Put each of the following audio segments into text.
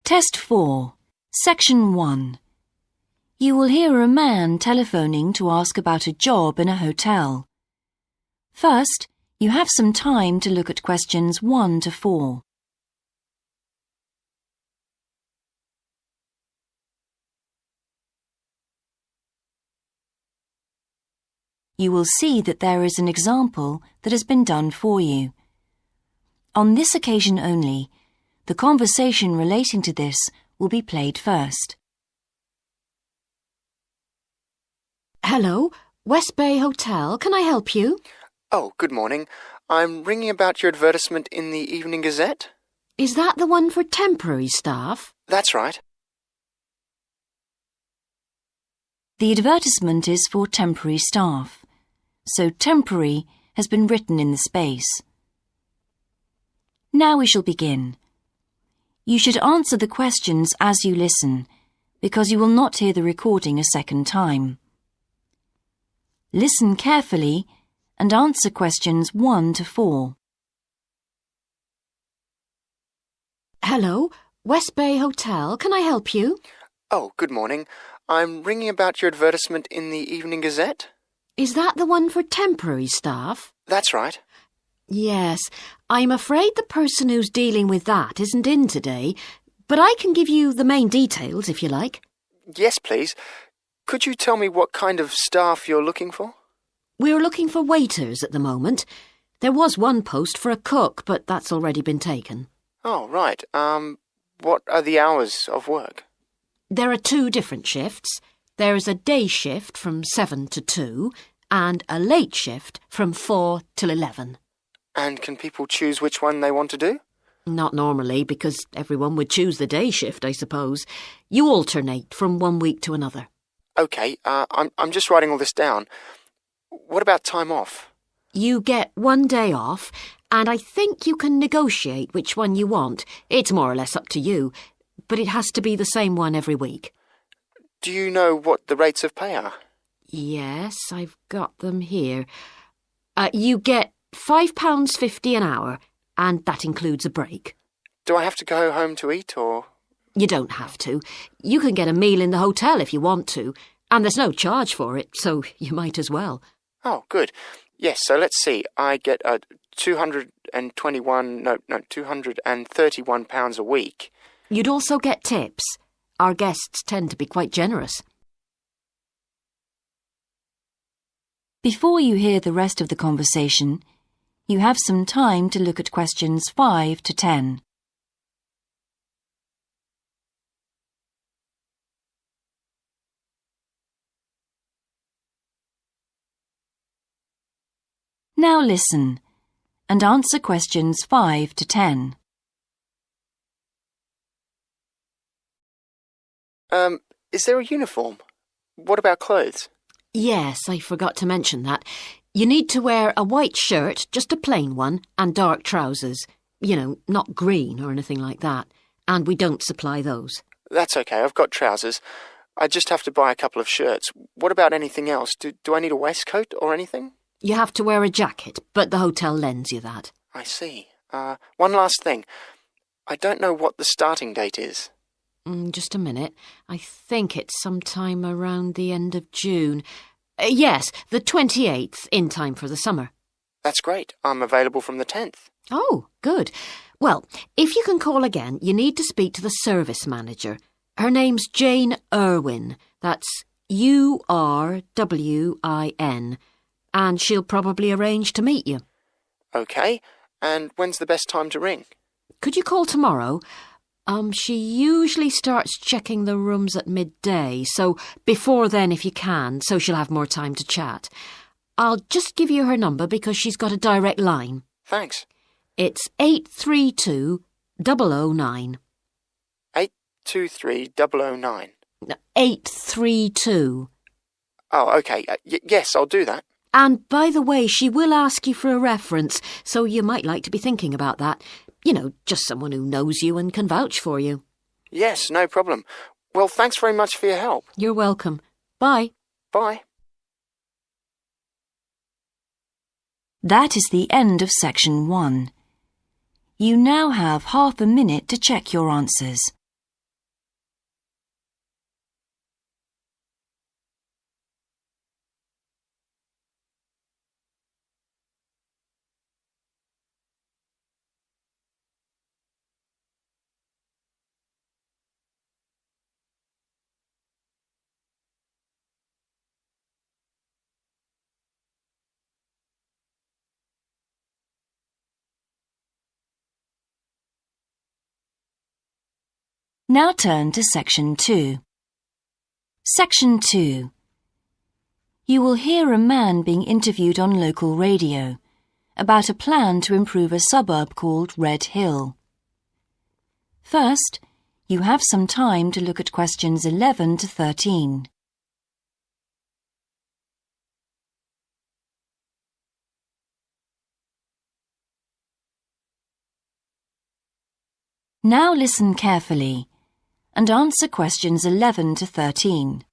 Test 4, Section 1. You will hear a man telephoning to ask about a job in a hotel. First, you have some time to look at questions 1 to 4. You will see that there is an example that has been done for you. On this occasion only, the conversation relating to this will be played first. Hello, West Bay Hotel. Can I help you? Oh, good morning. I'm ringing about your advertisement in the Evening Gazette. Is that the one for temporary staff? That's right. The advertisement is for temporary staff, so temporary has been written in the space. Now we shall begin. You should answer the questions as you listen, because you will not hear the recording a second time. Listen carefully and answer questions 1 to 4. Hello, West Bay Hotel. Can I help you? Oh, good morning. I'm ringing about your advertisement in the Evening Gazette. Is that the one for temporary staff? That's right. Yes, I'm afraid the person who's dealing with that isn't in today, but I can give you the main details if you like. Yes, please. Could you tell me what kind of staff you're looking for? We're looking for waiters at the moment. There was one post for a cook, but that's already been taken. Oh, right. What are the hours of work? There are 2 different shifts. There's a day shift from 7 to 2 and a late shift from 4 till 11. And can people choose which one they want to do? Not normally, because everyone would choose the day shift, I suppose. You alternate from one week to another. OK, I'm just writing all this down. What about time off? You get 1 day off, and I think you can negotiate which one you want. It's more or less up to you, but it has to be the same one every week. Do you know what the rates of pay are? Yes, I've got them here. You get £5.50 an hour, and that includes a break. Do I have to go home to eat, or...? You don't have to. You can get a meal in the hotel if you want to, and there's no charge for it, so you might as well. Oh, good. Yes, so let's see. I get £231 a week. You'd also get tips. Our guests tend to be quite generous. Before you hear the rest of the conversation, you have some time to look at questions 5 to 10. Now listen and answer questions 5 to 10. Is there a uniform? What about clothes? Yes, I forgot to mention that. You need to wear a white shirt, just a plain one, and dark trousers. You know, not green or anything like that. And we don't supply those. That's okay, I've got trousers. I just have to buy a couple of shirts. What about anything else? Do I need a waistcoat or anything? You have to wear a jacket, but the hotel lends you that. I see. One last thing. I don't know what the starting date is. Just a minute. I think it's sometime around the end of June. Yes, the 28th, in time for the summer. That's great. I'm available from the 10th. Oh, good. Well, if you can call again, you need to speak to the service manager. Her name's Jane Irwin. That's URWIN. And she'll probably arrange to meet you. OK. And when's the best time to ring? Could you call tomorrow? She usually starts checking the rooms at midday, so before then if you can, so she'll have more time to chat. I'll just give you her number because she's got a direct line. Thanks. It's 832-009. 823-009. 832. Oh, OK. Yes, I'll do that. And by the way, she will ask you for a reference, so you might like to be thinking about that. You know, just someone who knows you and can vouch for you. Yes, no problem. Well, thanks very much for your help. You're welcome. Bye. Bye. That is the end of section 1. You now have half a minute to check your answers. Now turn to Section 2. Section 2. You will hear a man being interviewed on local radio about a plan to improve a suburb called Red Hill. First, you have some time to look at questions 11 to 13. Now listen carefully and answer questions 11 to 13.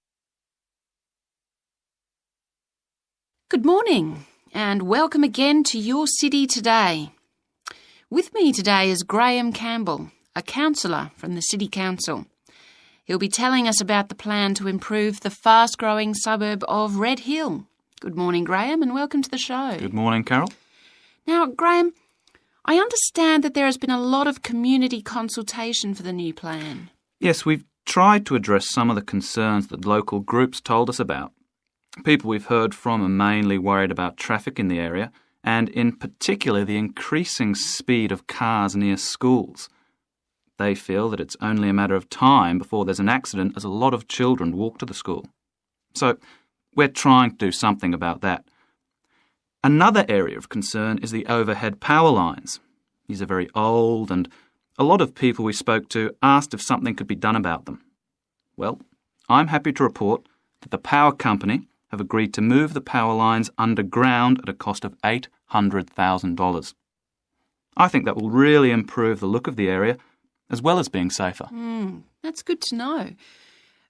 Good morning and welcome again to Your City Today. With me today is Graham Campbell, a councillor from the City Council. He'll be telling us about the plan to improve the fast-growing suburb of Red Hill. Good morning, Graham, and welcome to the show. Good morning, Carol. Now, Graham, I understand that there has been a lot of community consultation for the new plan. Yes, we've tried to address some of the concerns that local groups told us about. People we've heard from are mainly worried about traffic in the area and, in particular, the increasing speed of cars near schools. They feel that it's only a matter of time before there's an accident as a lot of children walk to the school. So, we're trying to do something about that. Another area of concern is the overhead power lines. These are very old and a lot of people we spoke to asked if something could be done about them. Well, I'm happy to report that the power company have agreed to move the power lines underground at a cost of $800,000. I think that will really improve the look of the area as well as being safer. That's good to know.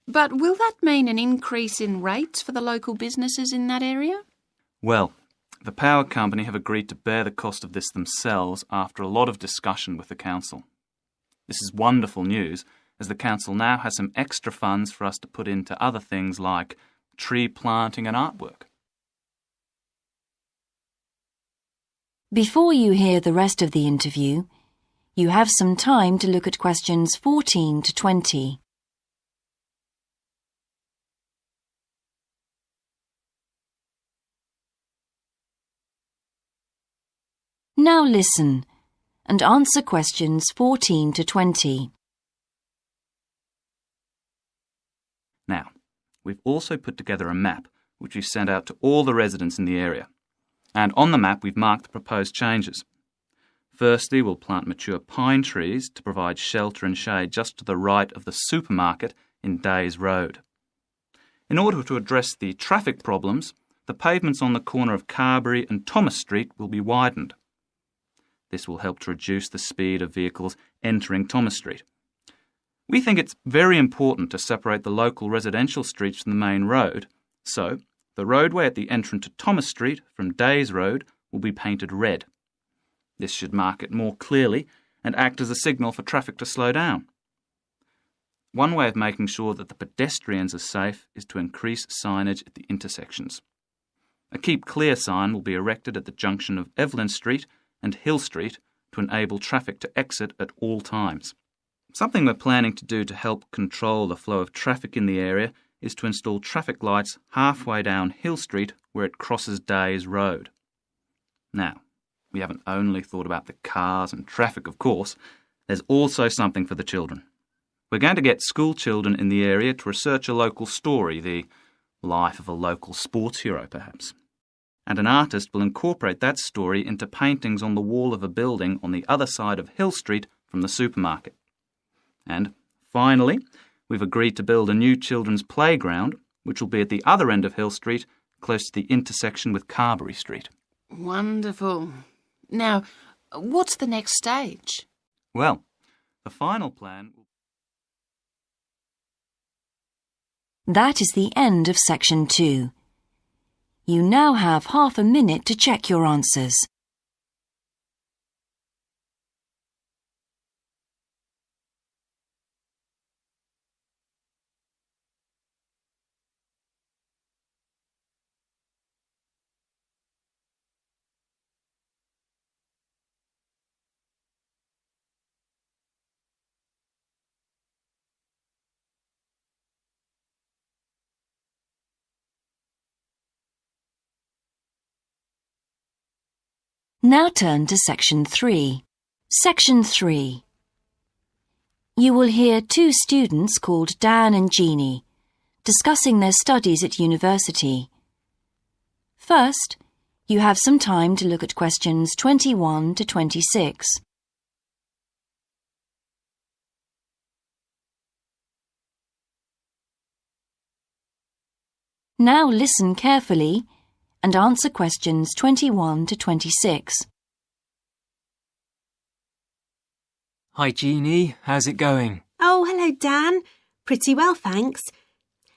But will that mean an increase in rates for the local businesses in that area? Well, the power company have agreed to bear the cost of this themselves after a lot of discussion with the council. This is wonderful news, as the council now has some extra funds for us to put into other things like tree planting and artwork. Before you hear the rest of the interview, you have some time to look at questions 14 to 20. Now listen and answer questions 14 to 20. Now, we've also put together a map which we've sent out to all the residents in the area. And on the map we've marked the proposed changes. Firstly, we'll plant mature pine trees to provide shelter and shade just to the right of the supermarket in Days Road. In order to address the traffic problems, the pavements on the corner of Carberry and Thomas Street will be widened. This will help to reduce the speed of vehicles entering Thomas Street. We think it's very important to separate the local residential streets from the main road, so the roadway at the entrance to Thomas Street from Days Road will be painted red. This should mark it more clearly and act as a signal for traffic to slow down. One way of making sure that the pedestrians are safe is to increase signage at the intersections. A Keep Clear sign will be erected at the junction of Evelyn Street and Hill Street to enable traffic to exit at all times. Something we're planning to do to help control the flow of traffic in the area is to install traffic lights halfway down Hill Street where it crosses Days Road. Now, we haven't only thought about the cars and traffic, of course. There's also something for the children. We're going to get school children in the area to research a local story, the life of a local sports hero, perhaps. And an artist will incorporate that story into paintings on the wall of a building on the other side of Hill Street from the supermarket. And finally, we've agreed to build a new children's playground, which will be at the other end of Hill Street, close to the intersection with Carberry Street. Wonderful. Now, what's the next stage? Well, the final plan will... That is the end of Section 2. You now have half a minute to check your answers. Now turn to Section 3. Section 3. You will hear two students called Dan and Jeannie discussing their studies at university. First, you have some time to look at questions 21 to 26. Now listen carefully and answer questions 21 to 26. Hi, Jeannie. How's it going? Oh, hello, Dan. Pretty well, thanks.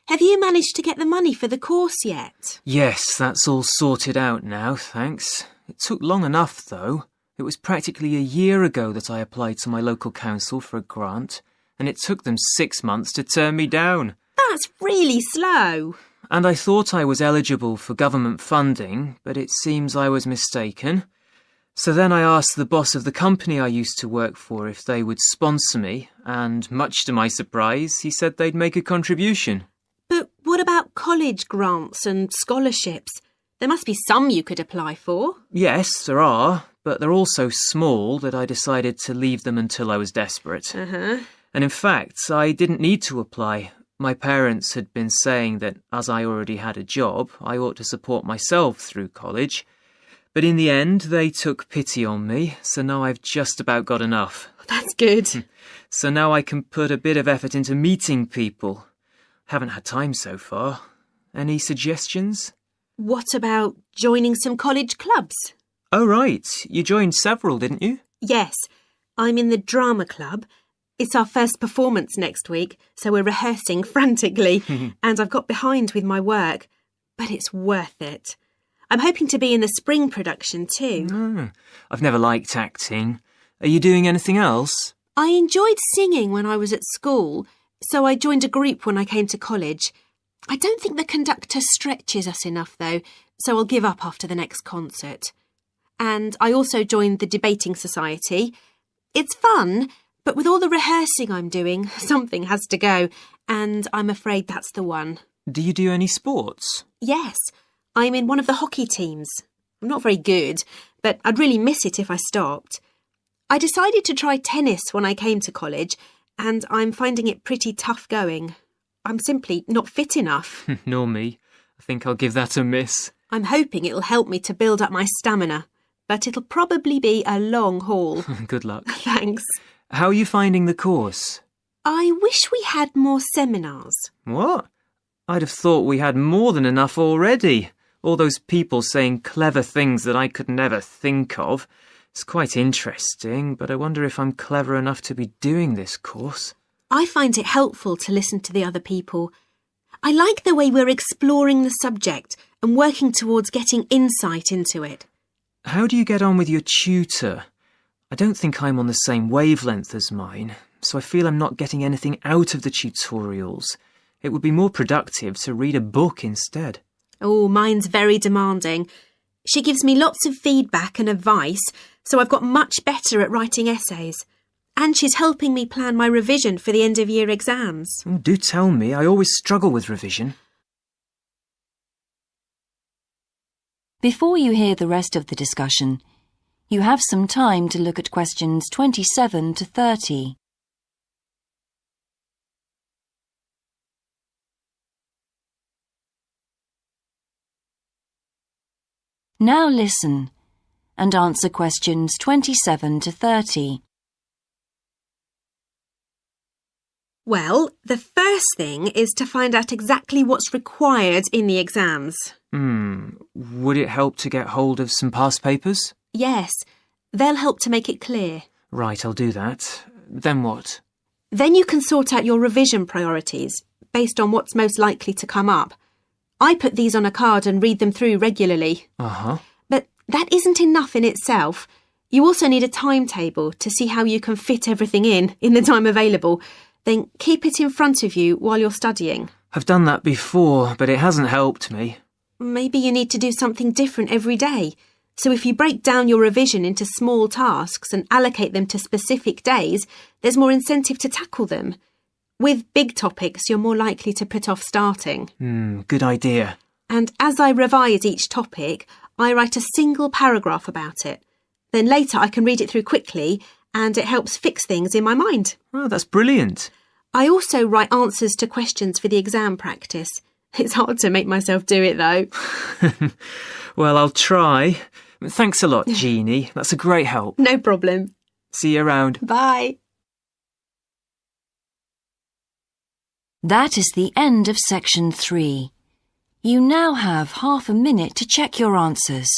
Have you managed to get the money for the course yet? Yes, that's all sorted out now, thanks. It took long enough, though. It was practically a year ago that I applied to my local council for a grant, and it took them 6 months to turn me down. That's really slow. And I thought I was eligible for government funding, but it seems I was mistaken. So then I asked the boss of the company I used to work for if they would sponsor me, and much to my surprise, he said they'd make a contribution. But what about college grants and scholarships? There must be some you could apply for. Yes, there are, but they're all so small that I decided to leave them until I was desperate. Uh-huh. And in fact, I didn't need to apply. My parents had been saying that as I already had a job, I ought to support myself through college. But in the end, they took pity on me, so now I've just about got enough. That's good. So now I can put a bit of effort into meeting people. Haven't had time so far. Any suggestions? What about joining some college clubs? Oh, right. You joined several, didn't you? Yes, I'm in the drama club. It's our first performance next week, so we're rehearsing frantically, and I've got behind with my work. But it's worth it. I'm hoping to be in the spring production too. I've never liked acting. Are you doing anything else? I enjoyed singing when I was at school, so I joined a group when I came to college. I don't think the conductor stretches us enough, though, so I'll give up after the next concert. And I also joined the debating society. It's fun, but with all the rehearsing I'm doing, something has to go, and I'm afraid that's the one. Do you do any sports? Yes, I'm in one of the hockey teams. I'm not very good, but I'd really miss it if I stopped. I decided to try tennis when I came to college, and I'm finding it pretty tough going. I'm simply not fit enough. Nor me. I think I'll give that a miss. I'm hoping it'll help me to build up my stamina, but it'll probably be a long haul. Good luck. Thanks. How are you finding the course? I wish we had more seminars. What? I'd have thought we had more than enough already. All those people saying clever things that I could never think of. It's quite interesting, but I wonder if I'm clever enough to be doing this course. I find it helpful to listen to the other people. I like the way we're exploring the subject and working towards getting insight into it. How do you get on with your tutor? I don't think I'm on the same wavelength as mine, so I feel I'm not getting anything out of the tutorials. It would be more productive to read a book instead. Oh, mine's very demanding. She gives me lots of feedback and advice, so I've got much better at writing essays. And she's helping me plan my revision for the end-of-year exams. Oh, do tell me, I always struggle with revision. Before you hear the rest of the discussion, you have some time to look at questions 27 to 30. Now listen and answer questions 27 to 30. Well, the first thing is to find out exactly what's required in the exams. Would it help to get hold of some past papers? Yes, they'll help to make it clear. Right, I'll do that. Then what? Then you can sort out your revision priorities based on what's most likely to come up. I put these on a card and read them through regularly. Uh-huh. But that isn't enough in itself. You also need a timetable to see how you can fit everything in the time available. Then keep it in front of you while you're studying. I've done that before, but it hasn't helped me. Maybe you need to do something different every day. So if you break down your revision into small tasks and allocate them to specific days, there's more incentive to tackle them. With big topics, you're more likely to put off starting. Good idea. And as I revise each topic, I write a single paragraph about it. Then later I can read it through quickly and it helps fix things in my mind. Oh, that's brilliant. I also write answers to questions for the exam practice. It's hard to make myself do it, though. Well, I'll try. Thanks a lot, Jeannie. That's a great help. No problem. See you around. Bye. That is the end of section 3. You now have half a minute to check your answers.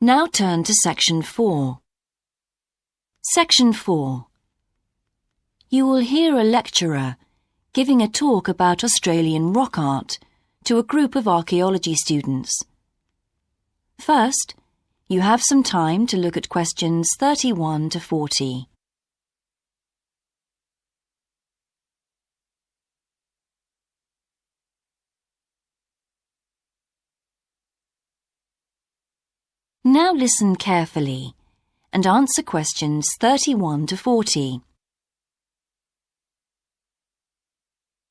Now turn to section 4. Section 4. You will hear a lecturer giving a talk about Australian rock art to a group of archaeology students. First, you have some time to look at questions 31 to 40. Now listen carefully and answer questions 31 to 40.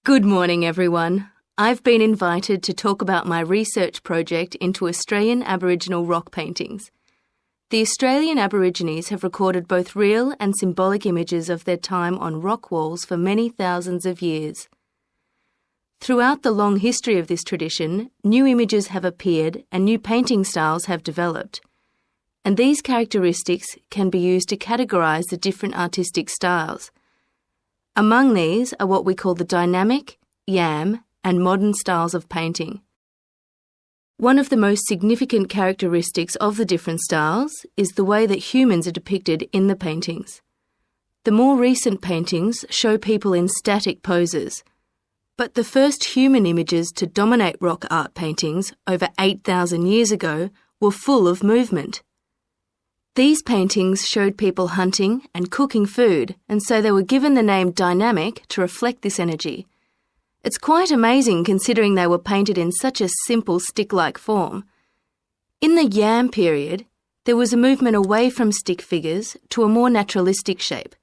Good morning, everyone. I've been invited to talk about my research project into Australian Aboriginal rock paintings. The Australian Aborigines have recorded both real and symbolic images of their time on rock walls for many thousands of years. Throughout the long history of this tradition, new images have appeared and new painting styles have developed. And these characteristics can be used to categorise the different artistic styles. Among these are what we call the dynamic, yam, and modern styles of painting. One of the most significant characteristics of the different styles is the way that humans are depicted in the paintings. The more recent paintings show people in static poses, but the first human images to dominate rock art paintings over 8,000 years ago were full of movement. These paintings showed people hunting and cooking food, and so they were given the name dynamic to reflect this energy. It's quite amazing considering they were painted in such a simple stick-like form. In the Yam period, there was a movement away from stick figures to a more naturalistic shape.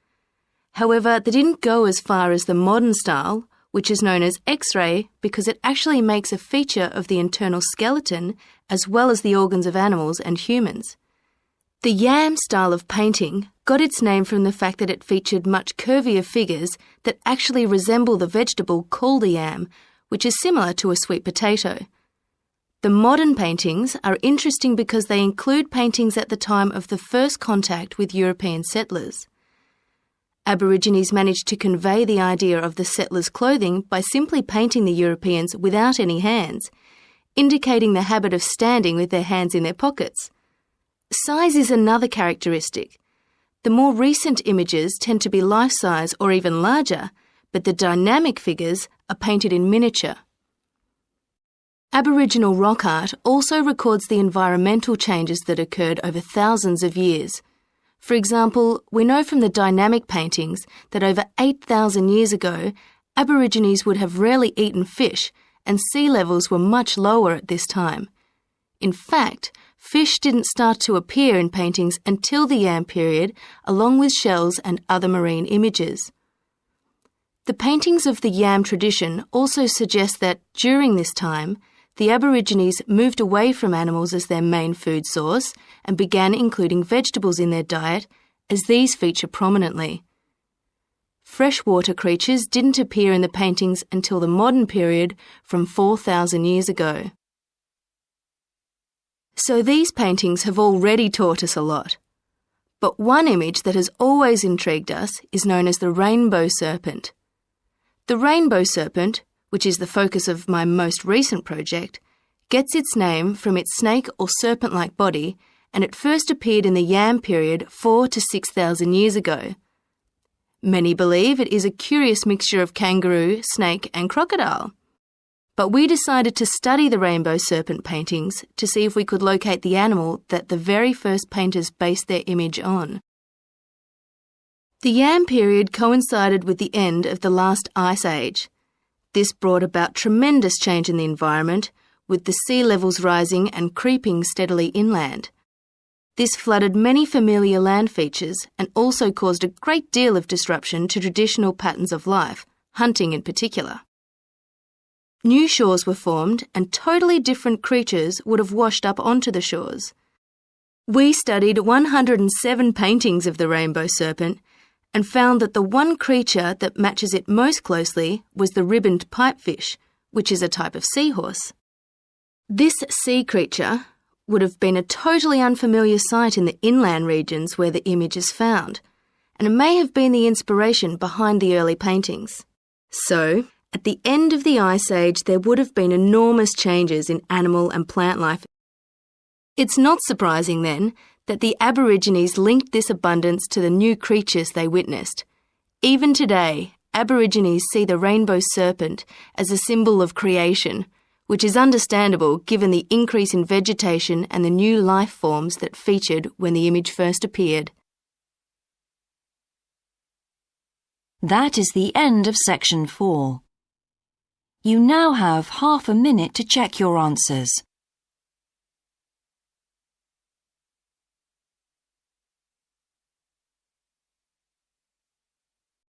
However, they didn't go as far as the modern style, which is known as X-ray because it actually makes a feature of the internal skeleton as well as the organs of animals and humans. The Yam style of painting got its name from the fact that it featured much curvier figures that actually resemble the vegetable called a yam, which is similar to a sweet potato. The modern paintings are interesting because they include paintings at the time of the first contact with European settlers. Aborigines managed to convey the idea of the settlers' clothing by simply painting the Europeans without any hands, indicating the habit of standing with their hands in their pockets. Size is another characteristic. The more recent images tend to be life-size or even larger, but the dynamic figures are painted in miniature. Aboriginal rock art also records the environmental changes that occurred over thousands of years. For example, we know from the dynamic paintings that over 8,000 years ago, Aborigines would have rarely eaten fish, and sea levels were much lower at this time. In fact, fish didn't start to appear in paintings until the Yam period, along with shells and other marine images. The paintings of the Yam tradition also suggest that, during this time, the Aborigines moved away from animals as their main food source and began including vegetables in their diet, as these feature prominently. Freshwater creatures didn't appear in the paintings until the modern period from 4,000 years ago. So these paintings have already taught us a lot. But one image that has always intrigued us is known as the rainbow serpent. The rainbow serpent, which is the focus of my most recent project, gets its name from its snake or serpent-like body, and it first appeared in the Yam period 4,000 to 6,000 years ago. Many believe it is a curious mixture of kangaroo, snake and crocodile. But we decided to study the rainbow serpent paintings to see if we could locate the animal that the very first painters based their image on. The Yam period coincided with the end of the last ice age. This brought about tremendous change in the environment, with the sea levels rising and creeping steadily inland. This flooded many familiar land features and also caused a great deal of disruption to traditional patterns of life, hunting in particular. New shores were formed and totally different creatures would have washed up onto the shores. We studied 107 paintings of the rainbow serpent and found that the one creature that matches it most closely was the ribboned pipefish, which is a type of seahorse. This sea creature would have been a totally unfamiliar sight in the inland regions where the image is found, and it may have been the inspiration behind the early paintings. So, at the end of the Ice Age, there would have been enormous changes in animal and plant life. It's not surprising, then, that the Aborigines linked this abundance to the new creatures they witnessed. Even today, Aborigines see the rainbow serpent as a symbol of creation, which is understandable given the increase in vegetation and the new life forms that featured when the image first appeared. That is the end of section 4. You now have half a minute to check your answers.